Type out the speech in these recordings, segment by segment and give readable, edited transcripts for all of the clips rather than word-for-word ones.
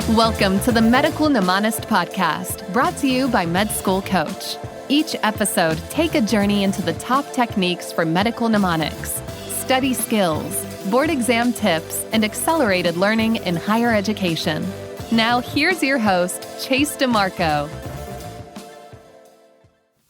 Welcome to the Medical Mnemonist Podcast, brought to you by Med School Coach. Each episode, take a journey into the top techniques for medical mnemonics, study skills, board exam tips, and accelerated learning in higher education. Now, here's your host, Chase DiMarco.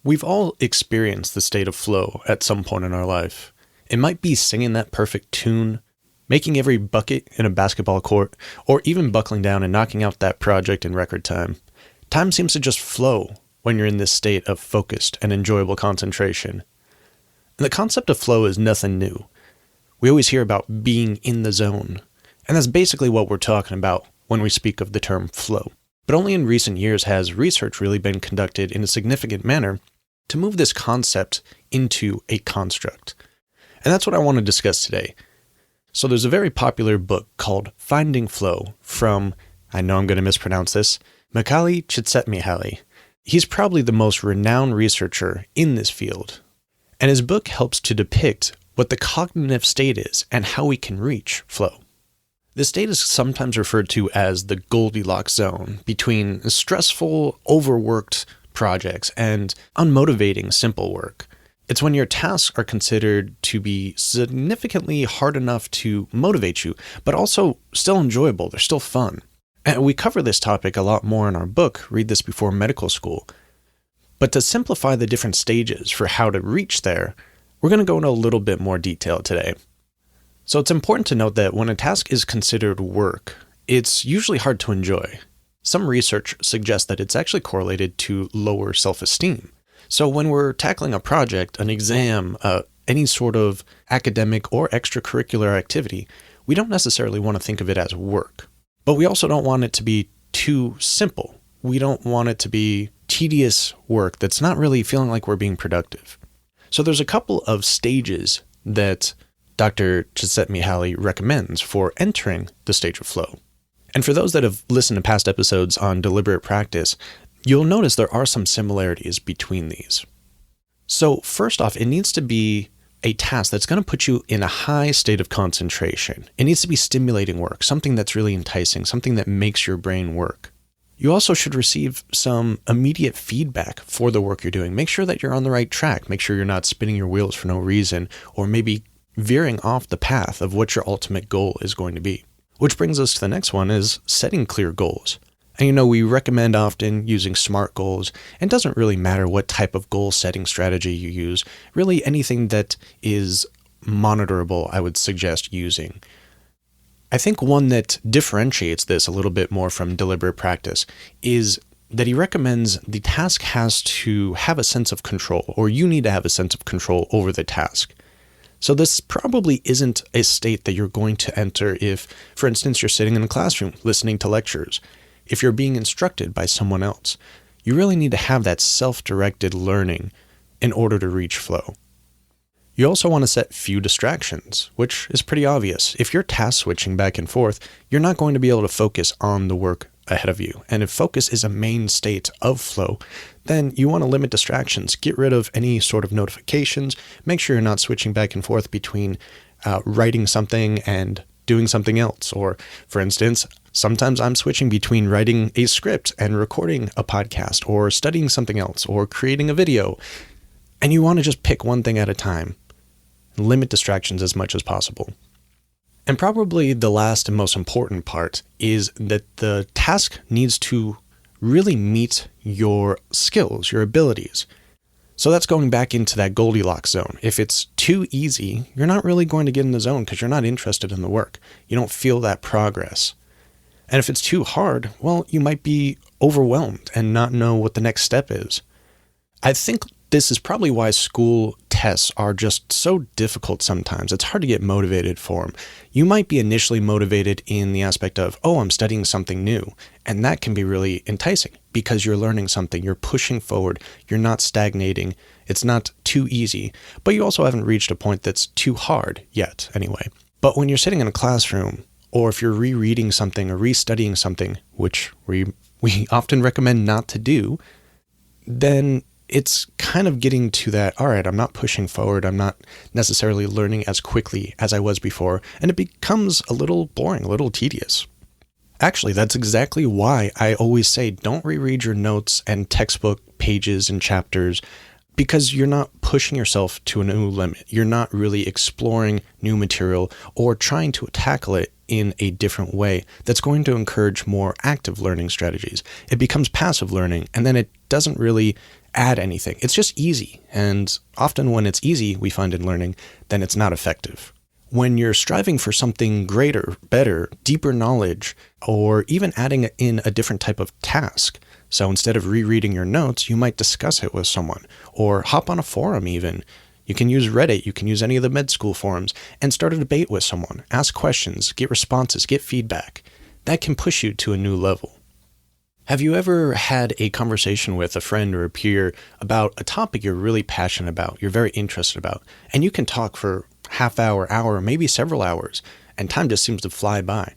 We've all experienced the state of flow at some point in our life. It might be singing that perfect tune, making every bucket in a basketball court, or even buckling down and knocking out that project in record time. Time seems to just flow when you're in this state of focused and enjoyable concentration. And the concept of flow is nothing new. We always hear about being in the zone, and that's basically what we're talking about when we speak of the term flow. But only in recent years has research really been conducted in a significant manner to move this concept into a construct. And that's what I want to discuss today. So there's a very popular book called Finding Flow from, I know I'm going to mispronounce this, Mikaly Csikszentmihalyi. He's probably the most renowned researcher in this field. And his book helps to depict what the cognitive state is and how we can reach flow. This state is sometimes referred to as the Goldilocks zone between stressful, overworked projects and unmotivating, simple work. It's when your tasks are considered to be significantly hard enough to motivate you, but also still enjoyable. They're still fun. And we cover this topic a lot more in our book, Read This Before Medical School. But to simplify the different stages for how to reach there, we're going to go into a little bit more detail today. So it's important to note that when a task is considered work, it's usually hard to enjoy. Some research suggests that it's actually correlated to lower self-esteem. So when we're tackling a project, an exam, any sort of academic or extracurricular activity, we don't necessarily want to think of it as work. But we also don't want it to be too simple. We don't want it to be tedious work that's not really feeling like we're being productive. So there's a couple of stages that Dr. Csikszentmihalyi recommends for entering the stage of flow. And for those that have listened to past episodes on deliberate practice, you'll notice there are some similarities between these. So first off, it needs to be a task that's going to put you in a high state of concentration. It needs to be stimulating work, something that's really enticing, something that makes your brain work. You also should receive some immediate feedback for the work you're doing. Make sure that you're on the right track. Make sure you're not spinning your wheels for no reason, or maybe veering off the path of what your ultimate goal is going to be. Which brings us to the next one, is setting clear goals. And we recommend often using SMART goals, and it doesn't really matter what type of goal setting strategy you use. Really anything that is monitorable, I would suggest using. I think one that differentiates this a little bit more from deliberate practice is that he recommends the task has to have a sense of control, or you need to have a sense of control over the task. So this probably isn't a state that you're going to enter if, for instance, you're sitting in a classroom listening to lectures. If you're being instructed by someone else, you really need to have that self-directed learning in order to reach flow. You also want to set few distractions, which is pretty obvious. If you're task switching back and forth, you're not going to be able to focus on the work ahead of you. And if focus is a main state of flow, then you want to limit distractions. Get rid of any sort of notifications. Make sure you're not switching back and forth between writing something and doing something else. Or, for instance, sometimes I'm switching between writing a script and recording a podcast, or studying something else, or creating a video. And you want to just pick one thing at a time. Limit distractions as much as possible. And probably the last and most important part is that the task needs to really meet your skills, your abilities. So that's going back into that Goldilocks zone. If it's too easy, you're not really going to get in the zone because you're not interested in the work. You don't feel that progress. And if it's too hard, well, you might be overwhelmed and not know what the next step is. I think this is probably why school tests are just so difficult sometimes. It's hard to get motivated for them. You might be initially motivated in the aspect of, oh, I'm studying something new. And that can be really enticing because you're learning something. You're pushing forward. You're not stagnating. It's not too easy. But you also haven't reached a point that's too hard yet, anyway. But when you're sitting in a classroom, or if you're rereading something or restudying something, which we often recommend not to do, then it's kind of getting to that, all right, I'm not pushing forward. I'm not necessarily learning as quickly as I was before. And it becomes a little boring, a little tedious. Actually, that's exactly why I always say don't reread your notes and textbook pages and chapters, because you're not pushing yourself to a new limit. You're not really exploring new material or trying to tackle it in a different way that's going to encourage more active learning strategies. It becomes passive learning, and then it doesn't really add anything. It's just easy. And often when it's easy, we find in learning, then it's not effective. When you're striving for something greater, better, deeper knowledge, or even adding in a different type of task, so instead of rereading your notes, you might discuss it with someone or hop on a forum even. You can use Reddit, you can use any of the med school forums and start a debate with someone, ask questions, get responses, get feedback. That can push you to a new level. Have you ever had a conversation with a friend or a peer about a topic you're really passionate about, you're very interested about, and you can talk for half hour, maybe several hours, and time just seems to fly by?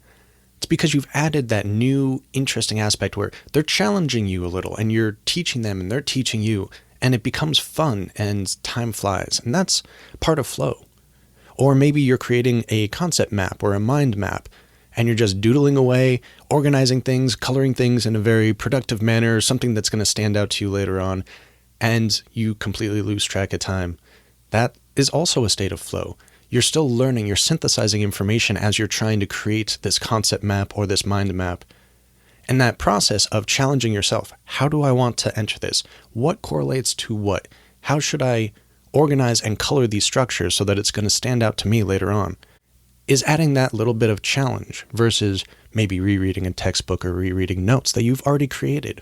It's because you've added that new, interesting aspect where they're challenging you a little and you're teaching them and they're teaching you, and it becomes fun and time flies. And that's part of flow. Or maybe you're creating a concept map or a mind map and you're just doodling away, organizing things, coloring things in a very productive manner, something that's going to stand out to you later on, and you completely lose track of time. That is also a state of flow. You're still learning, you're synthesizing information as you're trying to create this concept map or this mind map. And that process of challenging yourself, how do I want to enter this? What correlates to what? How should I organize and color these structures so that it's going to stand out to me later on? Is adding that little bit of challenge versus maybe rereading a textbook or rereading notes that you've already created.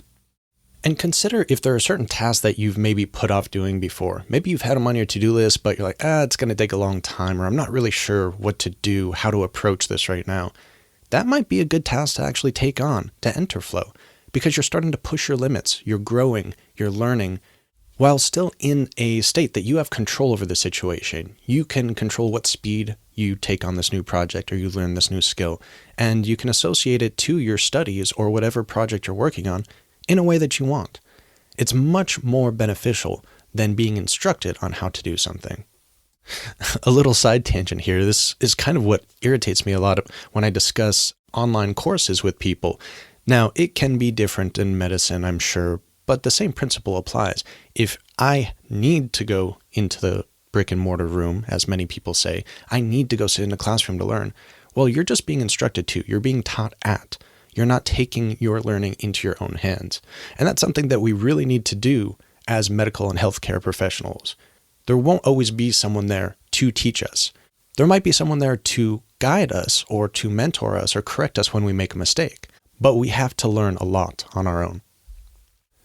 And consider if there are certain tasks that you've maybe put off doing before. Maybe you've had them on your to-do list, but you're like, it's going to take a long time, or I'm not really sure what to do, how to approach this right now. That might be a good task to actually take on, to enter flow, because you're starting to push your limits, you're growing, you're learning, while still in a state that you have control over the situation. You can control what speed you take on this new project or you learn this new skill, and you can associate it to your studies or whatever project you're working on in a way that you want. It's much more beneficial than being instructed on how to do something. A little side tangent here. This is kind of what irritates me a lot when I discuss online courses with people. Now, it can be different in medicine, I'm sure, but the same principle applies. If I need to go into the brick and mortar room, as many people say, I need to go sit in a classroom to learn. Well, you're just being instructed to. You're being taught at. You're not taking your learning into your own hands. And that's something that we really need to do as medical and healthcare professionals. There won't always be someone there to teach us. There might be someone there to guide us or to mentor us or correct us when we make a mistake. But we have to learn a lot on our own.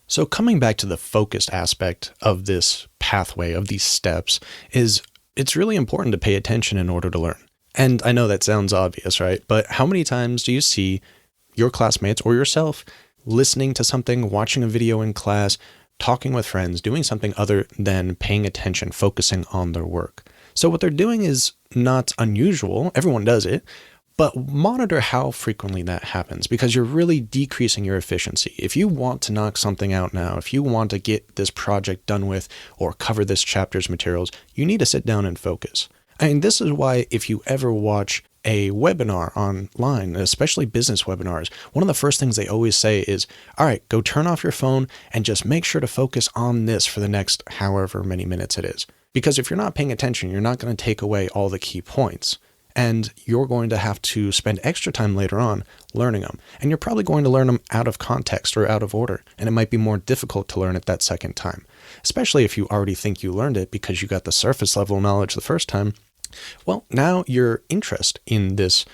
So coming back to the focused aspect of this pathway, of these steps, is it's really important to pay attention in order to learn. And I know that sounds obvious, right? But how many times do you see your classmates or yourself listening to something, watching a video in class, talking with friends, doing something other than paying attention, focusing on their work? So what they're doing is not unusual. Everyone does it. But monitor how frequently that happens, because you're really decreasing your efficiency. If you want to knock something out now, if you want to get this project done with or cover this chapter's materials, you need to sit down and focus. I mean, this is why if you ever watch a webinar online, especially business webinars, one of the first things they always say is, all right, go turn off your phone and just make sure to focus on this for the next however many minutes it is. Because if you're not paying attention, you're not going to take away all the key points. And you're going to have to spend extra time later on learning them. And you're probably going to learn them out of context or out of order. And it might be more difficult to learn it that second time, especially if you already think you learned it because you got the surface level knowledge the first time. Well, now your interest in this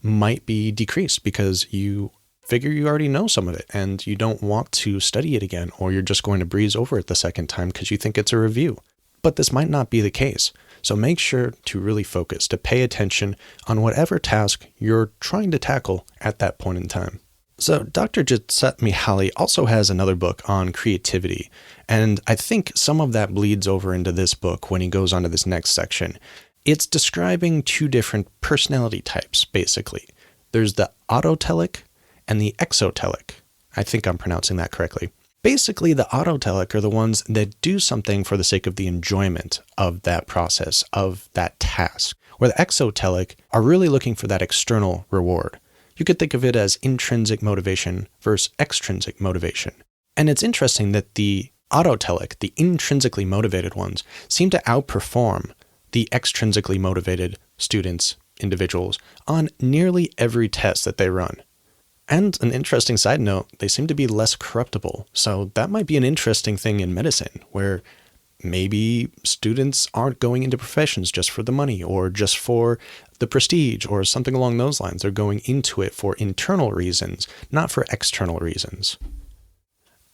might be decreased because you figure you already know some of it and you don't want to study it again, or you're just going to breeze over it the second time because you think it's a review. But this might not be the case. So make sure to really focus, to pay attention on whatever task you're trying to tackle at that point in time. So Dr. Csikszentmihalyi also has another book on creativity, and I think some of that bleeds over into this book when he goes on to this next section. It's describing two different personality types, basically. There's the autotelic and the exotelic. I think I'm pronouncing that correctly. Basically, the autotelic are the ones that do something for the sake of the enjoyment of that process, of that task, where the exotelic are really looking for that external reward. You could think of it as intrinsic motivation versus extrinsic motivation. And it's interesting that the autotelic, the intrinsically motivated ones, seem to outperform the extrinsically motivated students, individuals, on nearly every test that they run. And an interesting side note, they seem to be less corruptible. So that might be an interesting thing in medicine, where maybe students aren't going into professions just for the money or just for the prestige or something along those lines. They're going into it for internal reasons, not for external reasons.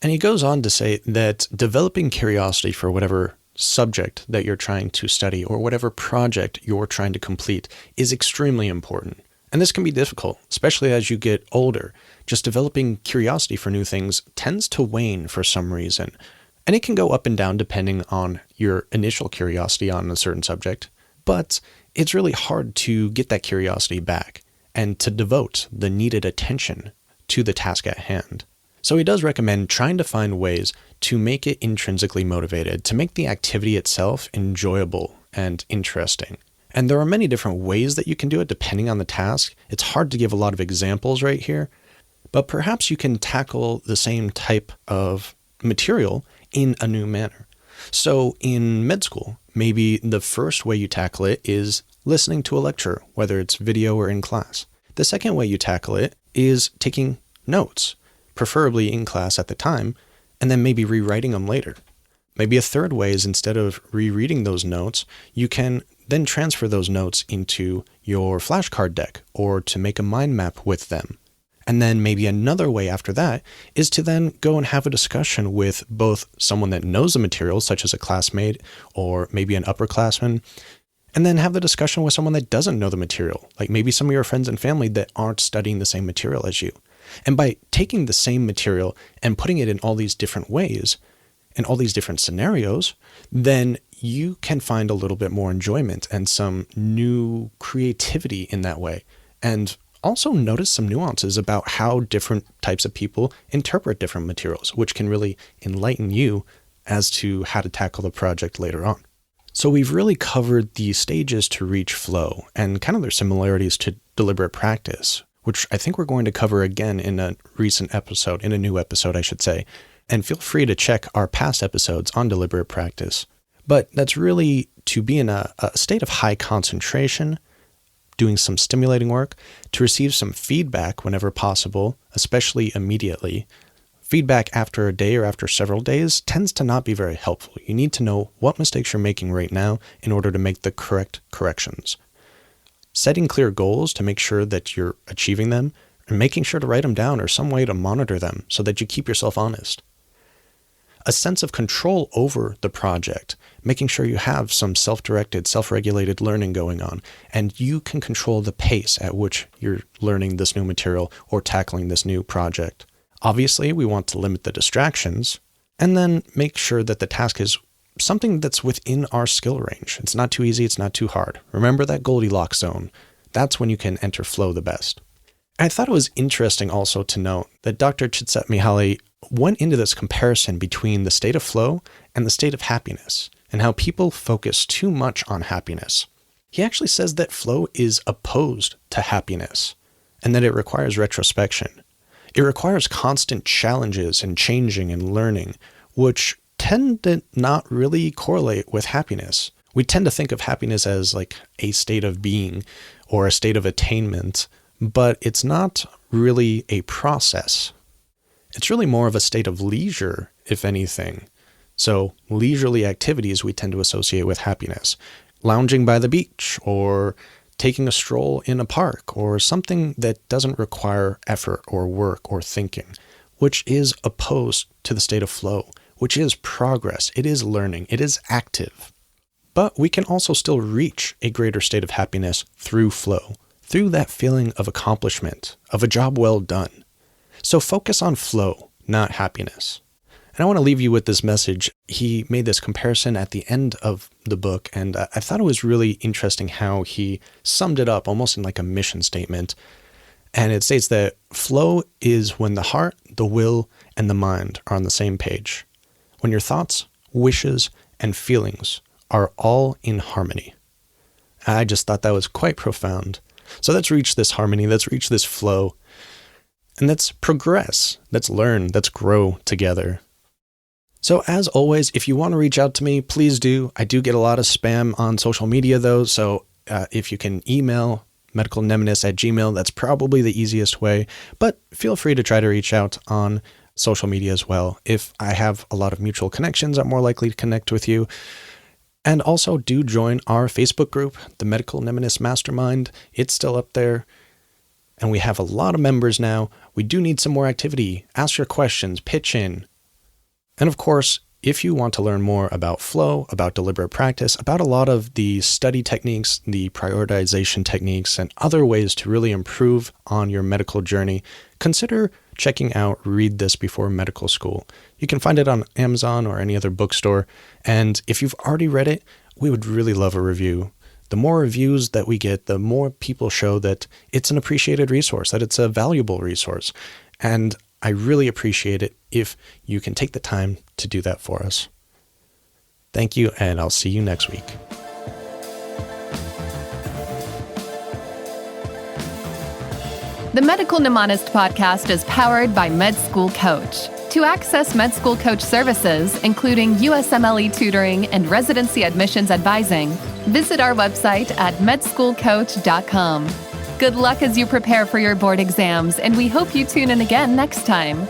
And he goes on to say that developing curiosity for whatever subject that you're trying to study or whatever project you're trying to complete is extremely important. And this can be difficult, especially as you get older. Just developing curiosity for new things tends to wane for some reason. And it can go up and down depending on your initial curiosity on a certain subject. But it's really hard to get that curiosity back and to devote the needed attention to the task at hand. So he does recommend trying to find ways to make it intrinsically motivated, to make the activity itself enjoyable and interesting. And there are many different ways that you can do it depending on the task. It's hard to give a lot of examples right here, but perhaps you can tackle the same type of material in a new manner. So in med school, maybe the first way you tackle it is listening to a lecture, whether it's video or in class. The second way you tackle it is taking notes, preferably in class at the time, and then maybe rewriting them later. Maybe a third way is instead of rereading those notes, you can then transfer those notes into your flashcard deck or to make a mind map with them. And then maybe another way after that is to then go and have a discussion with both someone that knows the material, such as a classmate or maybe an upperclassman, and then have the discussion with someone that doesn't know the material, like maybe some of your friends and family that aren't studying the same material as you. And by taking the same material and putting it in all these different ways, in all these different scenarios, then you can find a little bit more enjoyment and some new creativity in that way. And also notice some nuances about how different types of people interpret different materials, which can really enlighten you as to how to tackle the project later on. So we've really covered the stages to reach flow and kind of their similarities to deliberate practice, which I think we're going to cover again in a recent episode, in a new episode, I should say. And feel free to check our past episodes on deliberate practice. But that's really to be in a state of high concentration, doing some stimulating work, to receive some feedback whenever possible, especially immediately. Feedback after a day or after several days tends to not be very helpful. You need to know what mistakes you're making right now in order to make the correct corrections. Setting clear goals to make sure that you're achieving them, and making sure to write them down or some way to monitor them so that you keep yourself honest. A sense of control over the project, making sure you have some self-directed, self-regulated learning going on, and you can control the pace at which you're learning this new material or tackling this new project. Obviously, we want to limit the distractions, and then make sure that the task is something that's within our skill range. It's not too easy, it's not too hard. Remember that Goldilocks zone. That's when you can enter flow the best. I thought it was interesting also to note that Dr. Csikszentmihalyi went into this comparison between the state of flow and the state of happiness, and how people focus too much on happiness. He actually says that flow is opposed to happiness, and that it requires retrospection. It requires constant challenges and changing and learning, which tend to not really correlate with happiness. We tend to think of happiness as like a state of being or a state of attainment, but it's not really a process. It's really more of a state of leisure, if anything. So leisurely activities we tend to associate with happiness. Lounging by the beach, or taking a stroll in a park, or something that doesn't require effort or work or thinking, which is opposed to the state of flow, which is progress, it is learning, it is active. But we can also still reach a greater state of happiness through flow, through that feeling of accomplishment, of a job well done. So focus on flow, not happiness. And I want to leave you with this message. He made this comparison at the end of the book, and I thought it was really interesting how he summed it up almost in like a mission statement. And it states that flow is when the heart, the will, and the mind are on the same page. When your thoughts, wishes, and feelings are all in harmony. I just thought that was quite profound. So let's reach this harmony, let's reach this flow, and let's progress, let's learn, let's grow together. So as always, if you want to reach out to me, please do. I do get a lot of spam on social media though, so if you can email medicalnemesis@gmail.com, that's probably the easiest way, but feel free to try to reach out on social media as well. If I have a lot of mutual connections, I'm more likely to connect with you. And also do join our Facebook group, the Medical Nemesis Mastermind. It's still up there. And we have a lot of members now. We do need some more activity. Ask your questions, pitch in. And of course, if you want to learn more about flow, about deliberate practice, about a lot of the study techniques, the prioritization techniques, and other ways to really improve on your medical journey, consider checking out Read This Before Medical School. You can find it on Amazon or any other bookstore. And if you've already read it, we would really love a review. The more reviews that we get, the more people show that it's an appreciated resource, that it's a valuable resource. And I really appreciate it if you can take the time to do that for us. Thank you, and I'll see you next week. The Medical Mnemonist podcast is powered by Med School Coach. To access Med School Coach services, including USMLE tutoring and residency admissions advising, visit our website at medschoolcoach.com. Good luck as you prepare for your board exams, and we hope you tune in again next time.